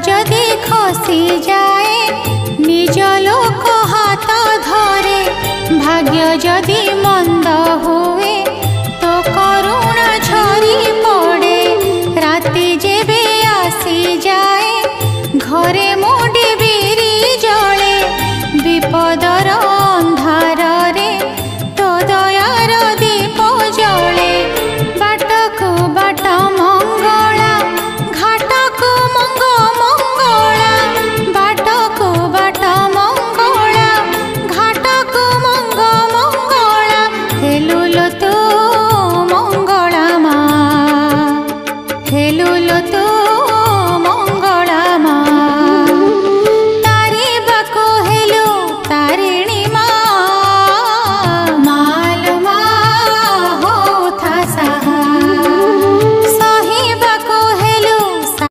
जदि खसी जाए निज लोक हाथ धरे भाग्य जदि मंद हुए तो करुणा झरी